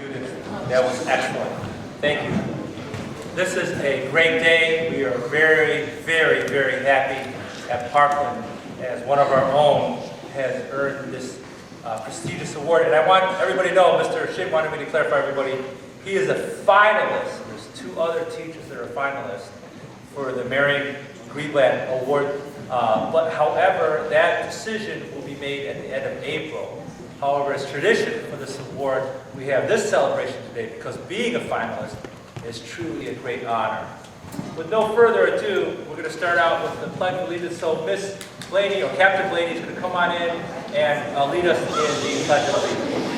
students. That was excellent. Thank you. This is a great day. We are very, very, very happy at Parkland as one of our own has earned this prestigious award. And I want everybody to know, Mr. Shin wanted me to clarify everybody, he is a finalist. There's 2 other teachers that are finalists for the Mary Greenblatt Award. But however, that decision will be made at the end of April. However, as tradition for this award, we have this celebration today because being a finalist is truly a great honor. With no further ado, we're going to start out with the Pledge of Allegiance. So Miss Blaney, or Captain Blaney, is going to come on in and lead us in the Pledge of Allegiance.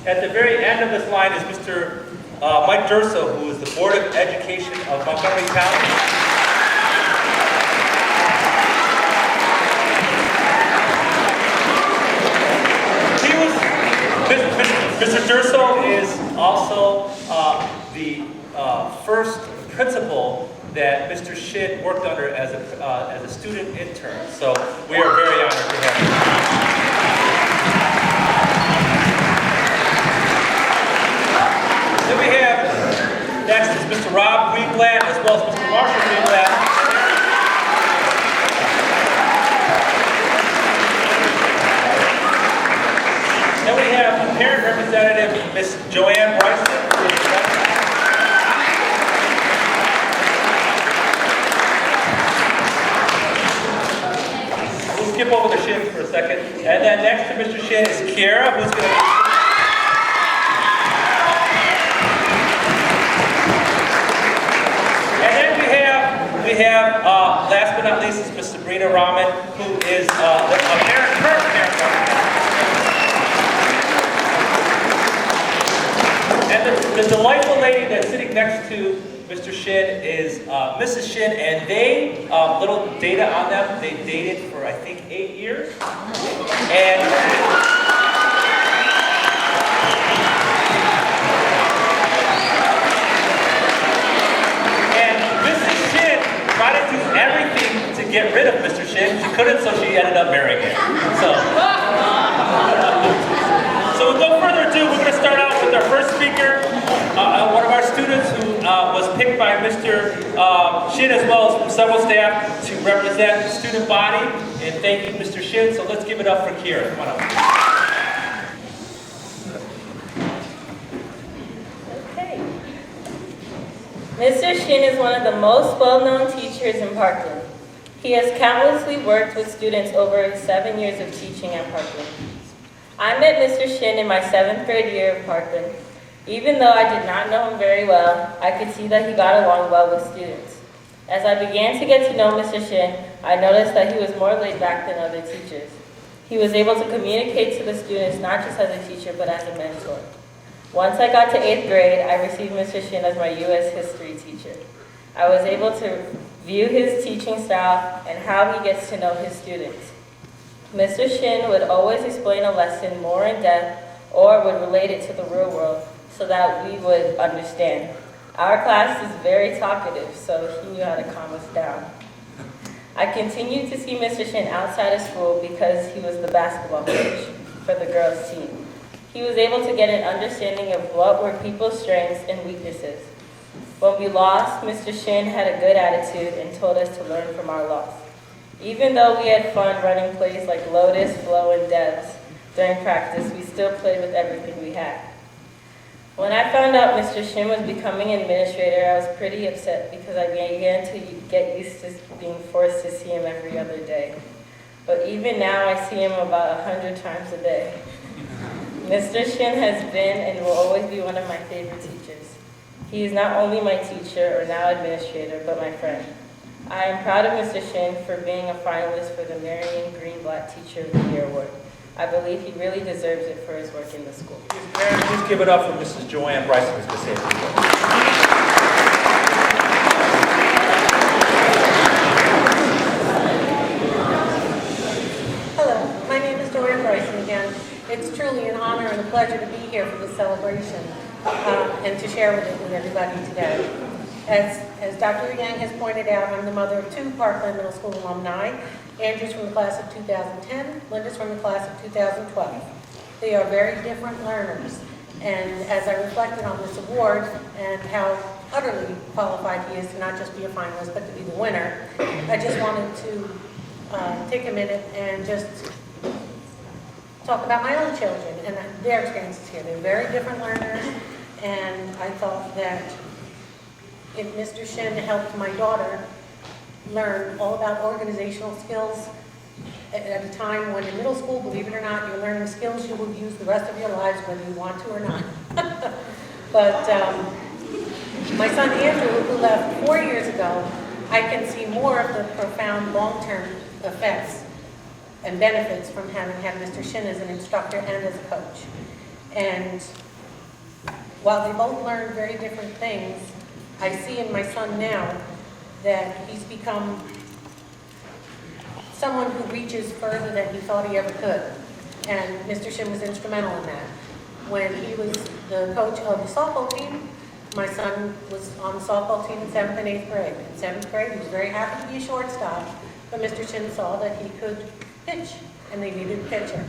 At the very end of this line is Mr. Mike Durso, who is the Board of Education of Montgomery County. Mr. Durso is also the first principal that Mr. Shin worked under as a student intern. So we are very honored to have him. Then we have, next is Mr. Rob Greenblatt, as well as Mr. Marshall Greenblatt. Then we have the parent representative, Ms. Joanne Bryson. We'll skip over the Shin for a second. And then next to Mr. Shin is Kiara, who's going to... We have, last but not least, is Ms. Sabrina Rahman, who is current parent representative. And the delightful lady that's sitting next to Mr. Shin is Mrs. Shin, and they, little data on them, they dated for, I think, 8 years. Tried to do everything to get rid of Mr. Shin. She couldn't, so she ended up marrying him. So with no further ado, we're going to start out with our first speaker, one of our students who was picked by Mr. Shin as well as from several staff to represent the student body in thanking Mr. Shin. So let's give it up for Kira. Come on up. Mr. Shin is one of the most well-known teachers in Parkland. He has countlessly worked with students over his 7 years of teaching at Parkland. I met Mr. Shin in my 7th grade year of Parkland. Even though I did not know him very well, I could see that he got along well with students. As I began to get to know Mr. Shin, I noticed that he was more laid back than other teachers. He was able to communicate to the students not just as a teacher, but as a mentor. Once I got to 8th grade, I received Mr. Shin as my U.S. history teacher. I was able to view his teaching style and how he gets to know his students. Mr. Shin would always explain a lesson more in depth or would relate it to the real world so that we would understand. Our class is very talkative, so he knew how to calm us down. I continued to see Mr. Shin outside of school because he was the basketball coach for the girls' team. He was able to get an understanding of what were people's strengths and weaknesses. When we lost, Mr. Shin had a good attitude and told us to learn from our loss. Even though we had fun running plays like Lotus, Flow, and Devs during practice, we still played with everything we had. When I found out Mr. Shin was becoming an administrator, I was pretty upset because I began to get used to being forced to see him every other day. But even now, I see him about 100 times a day. Mr. Shin has been and will always be one of my favorite teachers. He is not only my teacher or now administrator, but my friend. I am proud of Mr. Shin for being a finalist for the Marion Greenblatt Teacher of the Year Award. I believe he really deserves it for his work in the school. Please give it up for Mrs. Joanne Bryson, who's going to say a few words. Hello, my name is Joanne Bryson again. It's truly an honor and a pleasure to be here for this celebration and to share with it with everybody today. As Dr. Yang has pointed out, I'm the mother of two Parkland Middle School alumni. Andrew's from the class of 2010, Linda's from the class of 2012. They are very different learners, and as I reflected on this award and how utterly qualified he is to not just be a finalist but to be the winner, I just wanted to take a minute and just talk about my own children and their experiences here. They're very different learners, and I thought that if Mr. Shin helped my daughter learn all about organizational skills at a time when in middle school, believe it or not, you're learning skills you will use the rest of your lives whether you want to or not. But my son Andrew, who left 4 years ago, I can see more of the profound long-term effects and benefits from having had Mr. Shin as an instructor and as a coach. And while they both learned very different things, I see in my son now that he's become someone who reaches further than he thought he ever could. And Mr. Shin was instrumental in that. When he was the coach of the softball team, my son was on the softball team in 7th and 8th grade. In 7th grade, he was very happy to be a shortstop, but Mr. Shin saw that he could pitch, and they needed a pitcher.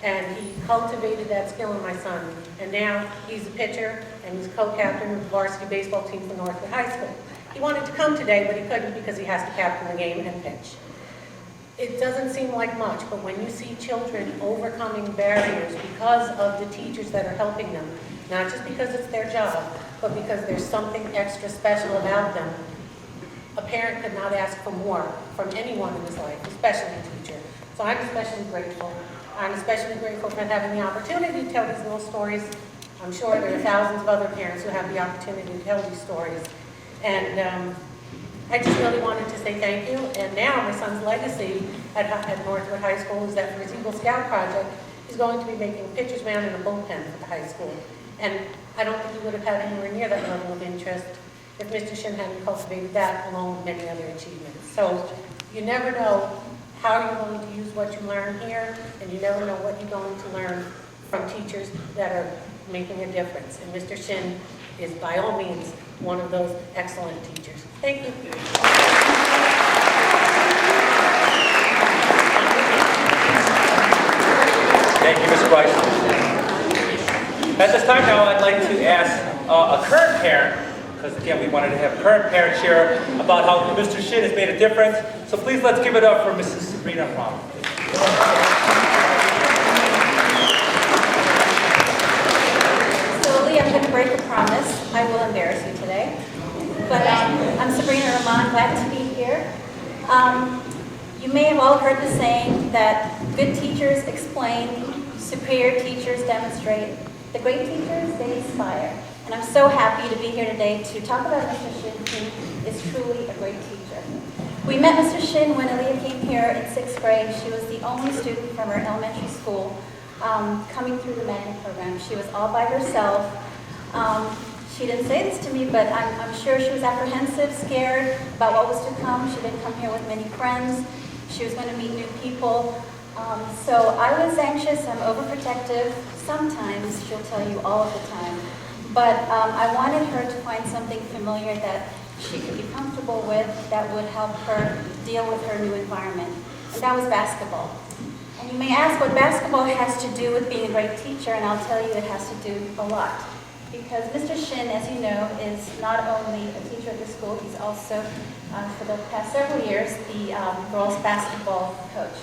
And he cultivated that skill in my son. And now he's a pitcher, and he's co-captain of the varsity baseball team for Northwood High School. He wanted to come today, but he couldn't because he has to captain the game and pitch. It doesn't seem like much, but when you see children overcoming barriers because of the teachers that are helping them, not just because it's their job, but because there's something extra special about them, a parent could not ask for more from anyone in his life, especially a teacher. So I'm especially grateful. I'm especially grateful for having the opportunity to tell these little stories. I'm sure there are thousands of other parents who have the opportunity to tell these stories. And I just really wanted to say thank you. And now my son's legacy at Northwood High School is that for his Eagle Scout project, he's going to be making a pitcher's mound and a bullpen for the high school. And I don't think he would have had anywhere near that level of interest if Mr. Shin hadn't cultivated that along with many other achievements. So you never know how you're going to use what you learn here, and you never know what you're going to learn from teachers that are making a difference. And Mr. Shin is by all means one of those excellent teachers. Thank you. Thank you, Ms. Bryson. At this time now, I'd like to ask a current parent, because again, we wanted to have current parents share about how Mr. Shin has made a difference. So please let's give it up for Mrs. Sabrina Rom. So Lee, I'm going to break a promise. I will embarrass you today. But I'm Sabrina Rahman, glad to be here. You may have all heard the saying that good teachers explain, superior teachers demonstrate. The great teachers, they inspire. And I'm so happy to be here today to talk about Mr. Shin, who is truly a great teacher. We met Mr. Shin when Aaliyah came here in 6th grade. She was the only student from her elementary school coming through the magnet program. She was all by herself. She didn't say this to me, but I'm sure she was apprehensive, scared about what was to come. She didn't come here with many friends. She was going to meet new people. So I was anxious. I'm overprotective. Sometimes she'll tell you all of the time. But I wanted her to find something familiar that she could be comfortable with that would help her deal with her new environment. And that was basketball. And you may ask what basketball has to do with being a great teacher, and I'll tell you it has to do a lot. Because Mr. Shin, as you know, is not only a teacher at the school, he's also, for the past several years, the girls' basketball coach.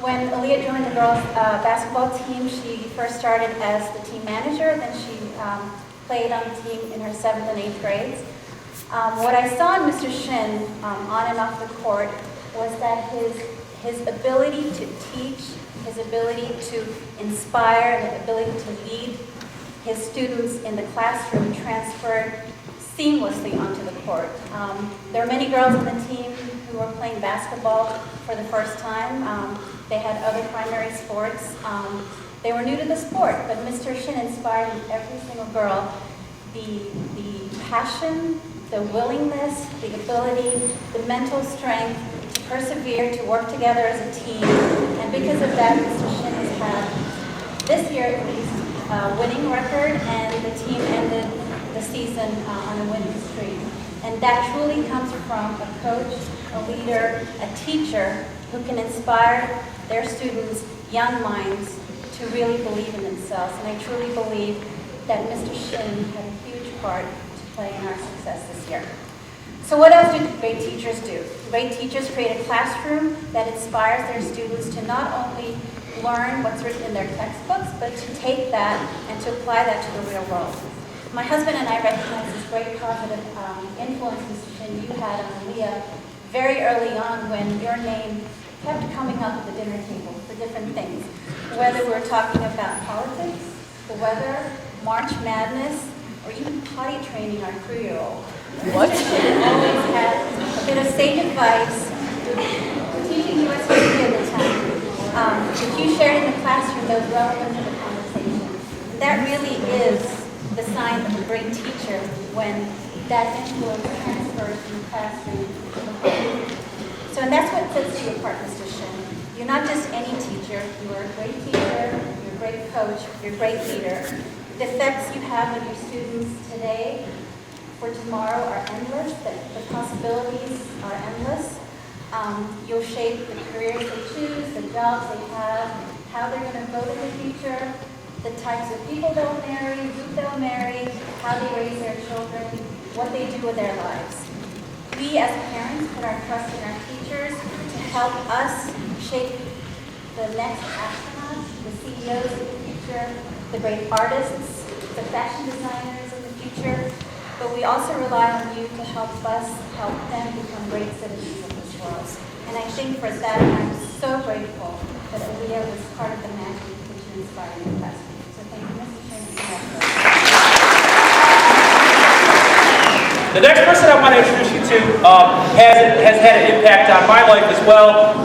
When Aaliyah joined the girls' basketball team, she first started as the team manager, then she played on the team in her 7th and 8th grades. What I saw in Mr. Shin on and off the court was that his ability to teach, his ability to inspire, and the ability to lead his students in the classroom transferred seamlessly onto the court. There are many girls on the team who were playing basketball for the first time. They had other primary sports. They were new to the sport, but Mr. Shin inspired in every single girl the passion, the willingness, the ability, the mental strength to persevere, to work together as a team. And because of that, Mr. Shin has had, this year at least, a winning record, and the team ended the season on a winning streak. And that truly comes from a coach, a leader, a teacher who can inspire their students' young minds to really believe in themselves. And I truly believe that Mr. Shin had a huge part to play in our success this year. So what else do great teachers do? Great teachers create a classroom that inspires their students to not only learn what's written in their textbooks, but to take that and to apply that to the real world. My husband and I recognize this great positive influence, Mr. Shin, you had on Aaliyah very early on when your name kept coming up at the dinner table for different things. Whether we're talking about politics, the weather, March Madness, or even potty training our 3-year-old. What? Mr. Shin always had a bit of sage advice, teaching U.S. history at the time. That you shared in the classroom that was relevant to the conversation. And that really is the sign of a great teacher when that influence transfers from the classroom to the home. So, and that's what sets you apart, Mr. Shin. You're not just any teacher. You are a great teacher, you're a great coach, you're a great leader. The effects you have on your students today for tomorrow are endless. The possibilities are endless. You'll shape the careers they choose, the jobs they have, how they're going to vote in the future, the types of people they'll marry, who they'll marry, how they raise their children, what they do with their lives. We as parents put our trust in our teachers to help us shape the next astronauts, the CEOs of the future, the great artists, the fashion designers of the future. But we also rely on you to help us help them become great citizens of this world. And I think for that, I'm so grateful that Aaliyah was part of the magic which you inspired in the classroom. So thank you, Mr. Shin. The next person I want to introduce you to has had an impact on my life as well.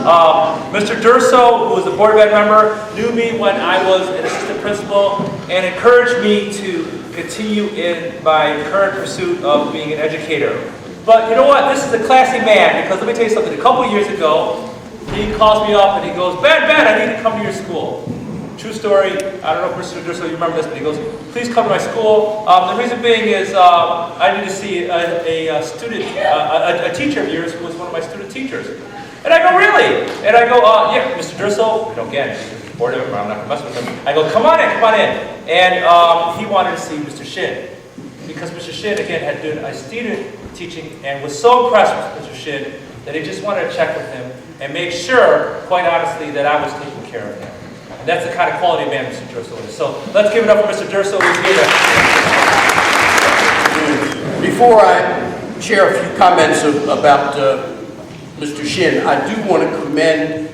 Mr. Durso, who was a Board of Ed member, knew me when I was an assistant principal and encouraged me to continue in my current pursuit of being an educator. But you know what? This is a classy man, because let me tell you something. A couple years ago, he calls me up and he goes, Ben, I need to come to your school. True story. I don't know if Mr. Durso, you remember this, but he goes, please come to my school. The reason being is I need to see a student, a teacher of yours who was one of my student teachers. And I go, really? And I go, yeah, Mr. Durso, we don't get it, because he's bored of him, I'm not going to mess with him. I go, come on in. And he wanted to see Mr. Shin, because Mr. Shin, again, had done a student teaching and was so impressed with Mr. Shin that he just wanted to check with him and make sure, quite honestly, that I was taking care of him. And that's the kind of quality man Mr. Durso is. So let's give it up for Mr. Durso, who's here. Before I share a few comments about Mr. Shin, I do want to commend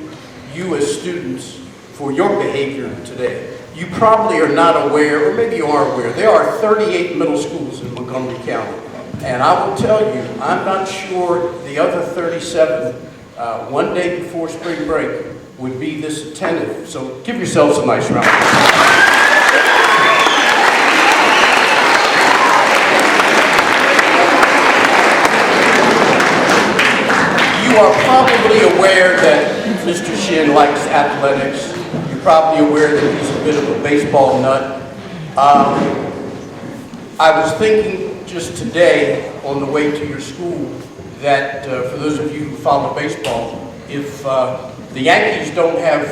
you as students for your behavior today. You probably are not aware, or maybe you are aware, there are 38 middle schools in Montgomery County. And I will tell you, I'm not sure the other 37, one day before spring break, would be this attentive. So give yourselves a nice round. You are probably aware that Mr. Shin likes athletics. You're probably aware that he's a bit of a baseball nut. I was thinking just today on the way to your school that for those of you who follow baseball, if the Yankees don't have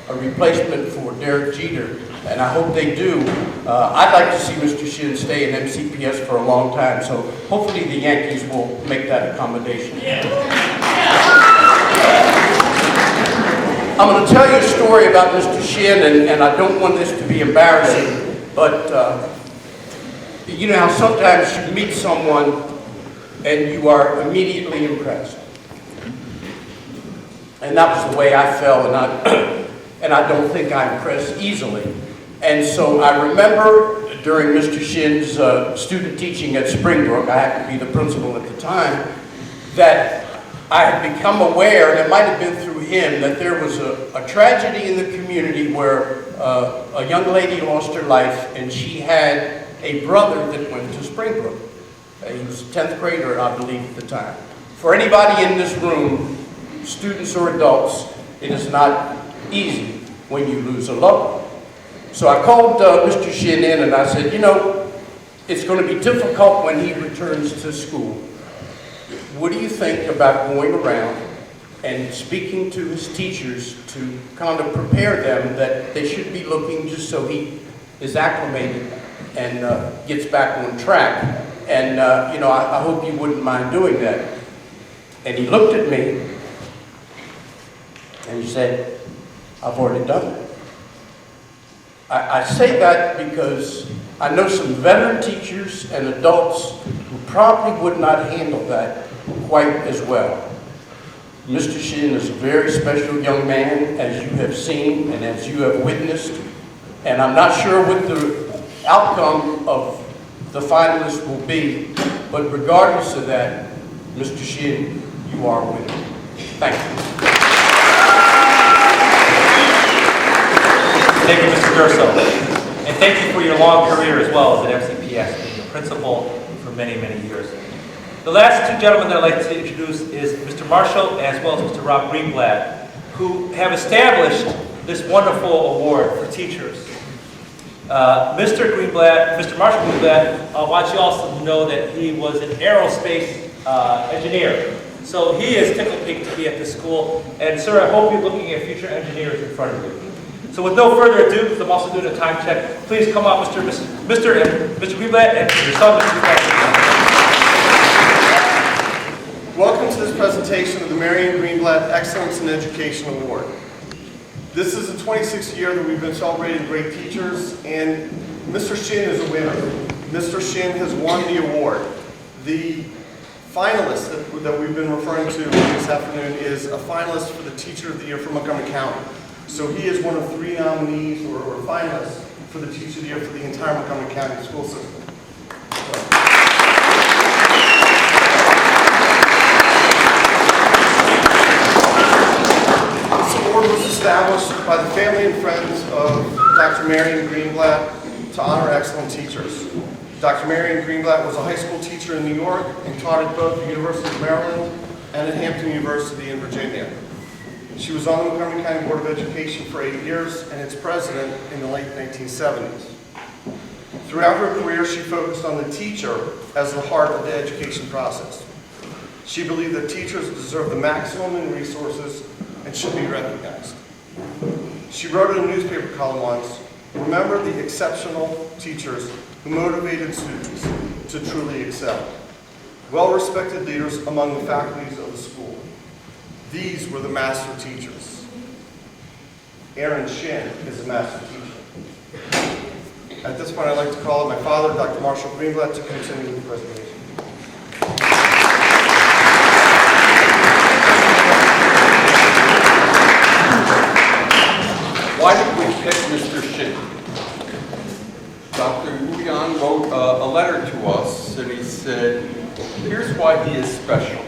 a replacement for Derek Jeter, and I hope they do, I'd like to see Mr. Shin stay in MCPS for a long time, so hopefully the Yankees will make that accommodation. I'm going to tell you a story about Mr. Shin, and I don't want this to be embarrassing, but you know how sometimes you meet someone and you are immediately impressed. And that was the way I felt, and I don't think I impress easily. And so I remember during Mr. Shin's student teaching at Springbrook, I happened to be the principal at the time, that I had become aware, and it might have been through him, that there was a tragedy in the community where a young lady lost her life, and she had a brother that went to Springbrook. He was a 10th grader, I believe, at the time. For anybody in this room, students or adults, it is not easy when you lose a loved one. So I called Mr. Shin in and I said, you know, it's going to be difficult when he returns to school. What do you think about going around and speaking to his teachers to kind of prepare them that they should be looking just so he is acclimated and gets back on track? And, you know, I hope you wouldn't mind doing that. And he looked at me and he said, I've already done it. I say that because I know some veteran teachers and adults who probably would not handle that quite as well. Mr. Shin is a very special young man, as you have seen and as you have witnessed. And I'm not sure what the outcome of the finalists will be, but regardless of that, Mr. Shin, you are a winner. Thank you. Thank you, Mr. Durso. And thank you for your long career as well as at FCPS, being a principal for many, many years. The last two gentlemen that I'd like to introduce is Mr. Marshall as well as Mr. Rob Greenblatt, who have established this wonderful award for teachers. Mr. Marshall Greenblatt, I want you also to know that he was an aerospace engineer. So he is tickled pink to be at this school. And sir, I hope you're looking at future engineers in front of you. So with no further ado, because I'm also doing a time check, please come up, Mr. Greenblatt, and your son, Mr. Greenblatt. Welcome to this presentation of the Marion Greenblatt Excellence in Education Award. This is the 26th year that we've been celebrating great teachers, and Mr. Shin is a winner. Mr. Shin has won the award. The finalist that we've been referring to this afternoon is a finalist for the Teacher of the Year for Montgomery County. So he is one of 3 nominees or finalists for the Teacher of the Year for the entire Montgomery County school system. This award was established by the family and friends of Dr. Marion Greenblatt to honor excellent teachers. Dr. Marion Greenblatt was a high school teacher in New York and taught at both the University of Maryland and at Hampton University in Virginia. She was on the Montgomery County Board of Education for 8 years and its president in the late 1970s. Throughout her career, she focused on the teacher as the heart of the education process. She believed that teachers deserve the maximum in resources and should be recognized. She wrote in a newspaper column once, "Remember the exceptional teachers who motivated students to truly excel. Well-respected leaders among the faculties of the school. These were the master teachers." Aaron Shin is a master teacher. At this point, I'd like to call on my father, Dr. Marshall Greenblatt, to continue with the presentation. Why did we pick Mr. Shin? Dr. Nguyen wrote a letter to us, and he said, here's why he is special.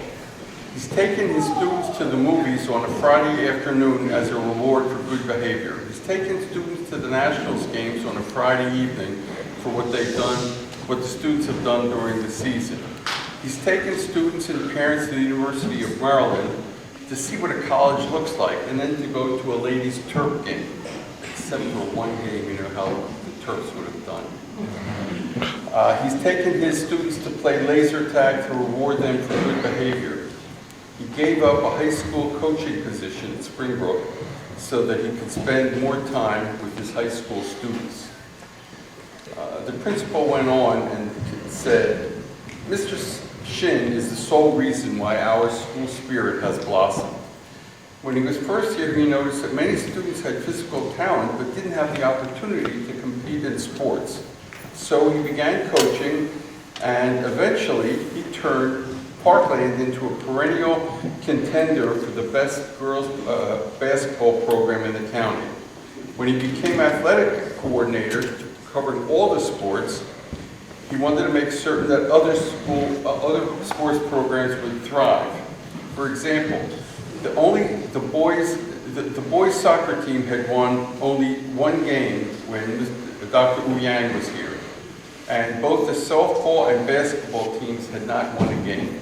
He's taken his students to the movies on a Friday afternoon as a reward for good behavior. He's taken students to the Nationals games on a Friday evening for what the students have done during the season. He's taken students and parents to the University of Maryland to see what a college looks like, and then to go to a ladies' Terp game. Except for one game, you know how the Terps would have done. He's taken his students to play laser tag to reward them for good behavior. He gave up a high school coaching position at Springbrook so that he could spend more time with his high school students. The principal went on and said, Mr. Shin is the sole reason why our school spirit has blossomed. When he was first here, he noticed that many students had physical talent but didn't have the opportunity to compete in sports. So he began coaching, and eventually he turned Parkland into a perennial contender for the best girls basketball program in the county. When he became athletic coordinator, covering all the sports, he wanted to make certain that other sports programs would thrive. For example, the boys soccer team had won only one game when Dr. Wu Yang was here, and both the softball and basketball teams had not won a game.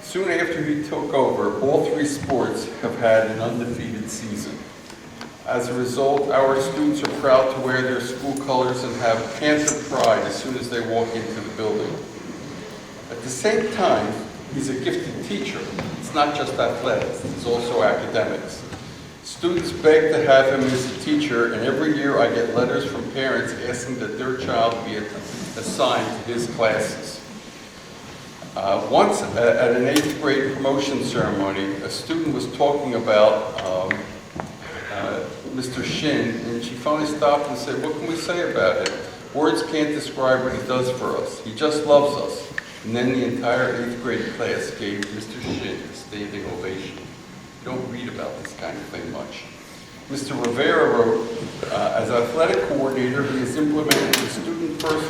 Soon after he took over, all three sports have had an undefeated season. As a result, our students are proud to wear their school colors and have pants of pride as soon as they walk into the building. At the same time, he's a gifted teacher. It's not just athletics, it's also academics. Students beg to have him as a teacher, and every year I get letters from parents asking that their child be assigned to his classes. Once at an 8th grade promotion ceremony, a student was talking about Mr. Shin, and she finally stopped and said, "What can we say about him? Words can't describe what he does for us. He just loves us." And then the entire 8th grade class gave Mr. Shin a standing ovation. You don't read about this kind of thing much. Mr. Rivera wrote, as athletic coordinator, he has implemented the student-first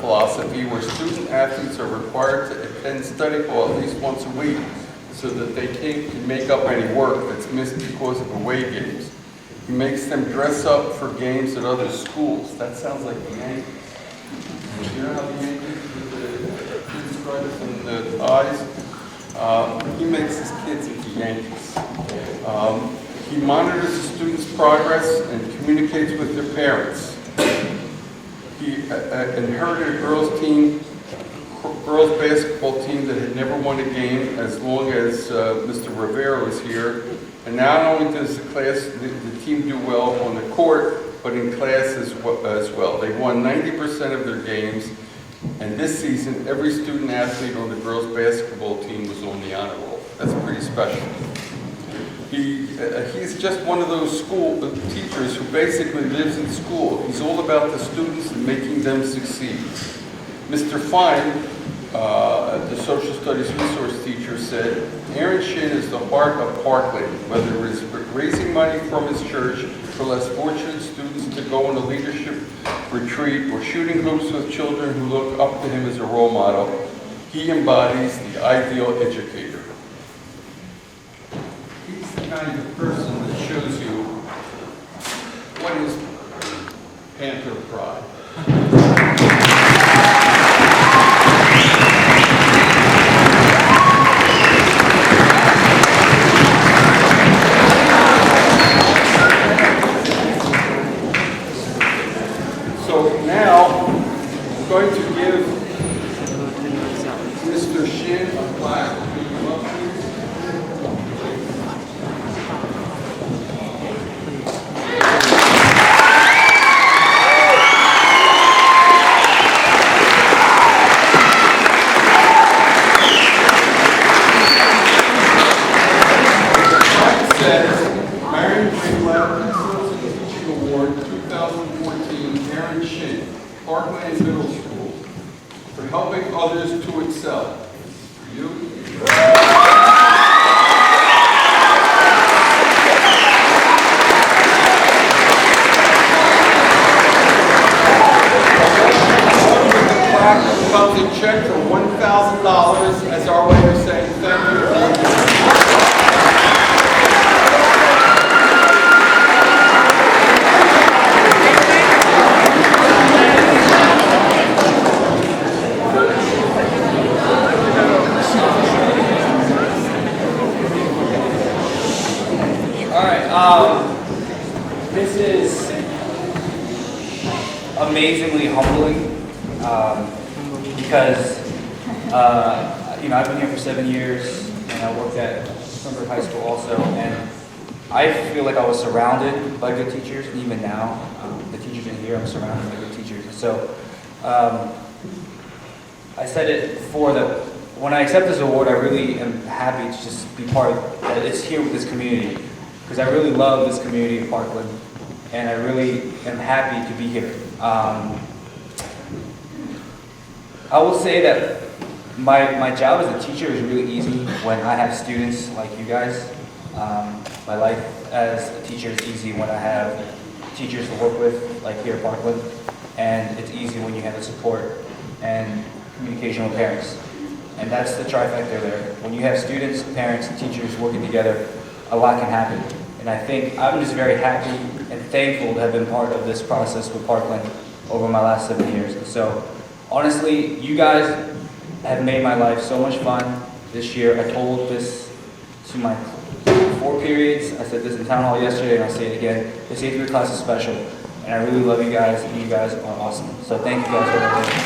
philosophy where student athletes are required to attend study hall at least once a week so that they can make up any work that's missed because of away games. He makes them dress up for games at other schools. That sounds like the Yankees. You know how the Yankees with the stripes and the ties? He makes his kids into Yankees. He monitors the students' progress and communicates with their parents. He inherited a girls basketball team that had never won a game as long as Mr. Rivera was here. And not only does the team do well on the court, but in class as well. They won 90% of their games, and this season, every student athlete on the girls basketball team was on the honor roll. That's pretty special. He's just one of those school teachers who basically lives in school. He's all about the students and making them succeed. Mr. Fine, the social studies resource teacher, said, "Aaron Shin is the heart of Parkland, whether it is raising money from his church for less fortunate students to go on a leadership retreat or shooting hoops with children who look up to him as a role model. He embodies the ideal educator." He's the kind of person that shows you what is Panther pride. So now, I'm going to give Mr. Shin a plaque. The plaque says, Marion Greenblatt Excellence in Teaching Award 2014, Aaron Shin, Parkland Middle School, for helping others to excel. For you. Comes a check for $1,000 as our way of saying thank you. All right, this is amazingly humbling because, I've been here for 7 years and I worked at Greenblatt High School also, and I feel like I was surrounded by good teachers, and even now, the teachers in here, I'm surrounded by good teachers. And so, I said it before that when I accept this award, I really am happy to just be part of that. It's here with this community, because I really love this community of Parkland, and I really am happy to be here. I will say that my job as a teacher is really easy when I have students like you guys. My life as a teacher is easy when I have teachers to work with, like here at Parkland, and it's easy when you have the support and communication with parents. And that's the trifecta there. When you have students, parents, and teachers working together, a lot can happen. And I think I'm just very happy and thankful to have been part of this process with Parkland over my last 7 years. And so, honestly, you guys have made my life so much fun this year. I told this to my 4 periods. I said this in town hall yesterday, and I'll say it again. This 8th grade class is special, and I really love you guys, and you guys are awesome. So thank you guys for everything.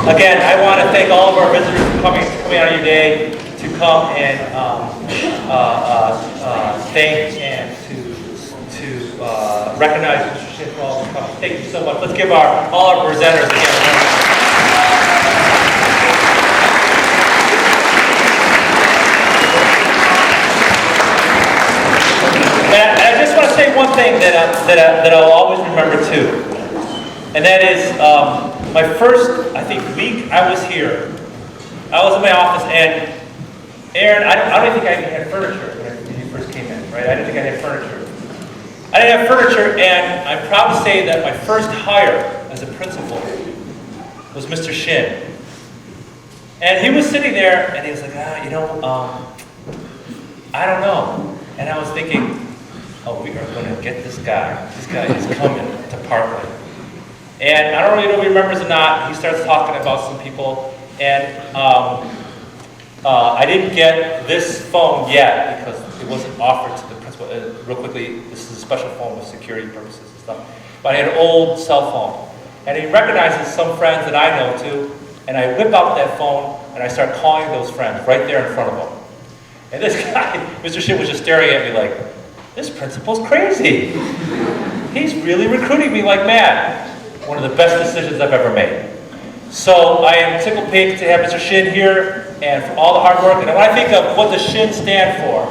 Again, I want to thank all of our visitors for coming out of your day to come and thank and to recognize Mr. Shin for all of coming. Thank you so much. Let's give all our presenters again. And I just want to say one thing that I'll always remember too, and that is my first, I think, week I was here. I was in my office, and Aaron, I don't think I even had furniture when you first came in, right? I didn't think I had furniture. I didn't have furniture, and I'm proud to say that my first hire as a principal was Mr. Shin. And he was sitting there, and he was like, I don't know. And I was thinking, oh, we are going to get this guy. This guy is coming to Parkland. And I don't really know if he remembers or not. He starts talking about some people, and I didn't get this phone yet because it wasn't offered to the principal. Real quickly, this is a special phone with security purposes and stuff. But I had an old cell phone, and he recognizes some friends that I know too. And I whip out that phone and I start calling those friends right there in front of him. And this guy, Mr. Shin, was just staring at me like, "This principal's crazy. He's really recruiting me like mad." One of the best decisions I've ever made. So I am tickled pink to have Mr. Shin here and for all the hard work. And when I think of what does Shin stand for,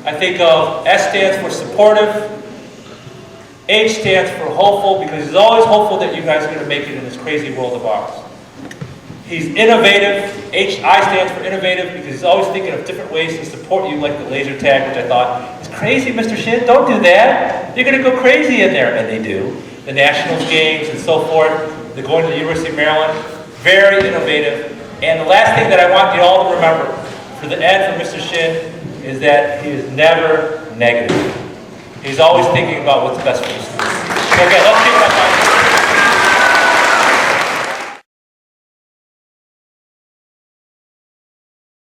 I think of S stands for supportive, H stands for hopeful, because he's always hopeful that you guys are going to make it in this crazy world of ours. He's innovative. I stands for innovative because he's always thinking of different ways to support you, like the laser tag, which I thought is crazy, Mr. Shin. Don't do that. You're going to go crazy in there, and they do. The Nationals games and so forth. They're going to the University of Maryland. Very innovative. And the last thing that I want you all to remember for the end from Mr. Shin is that he is never negative. He's always thinking about what's best for the students. Okay, let's give him a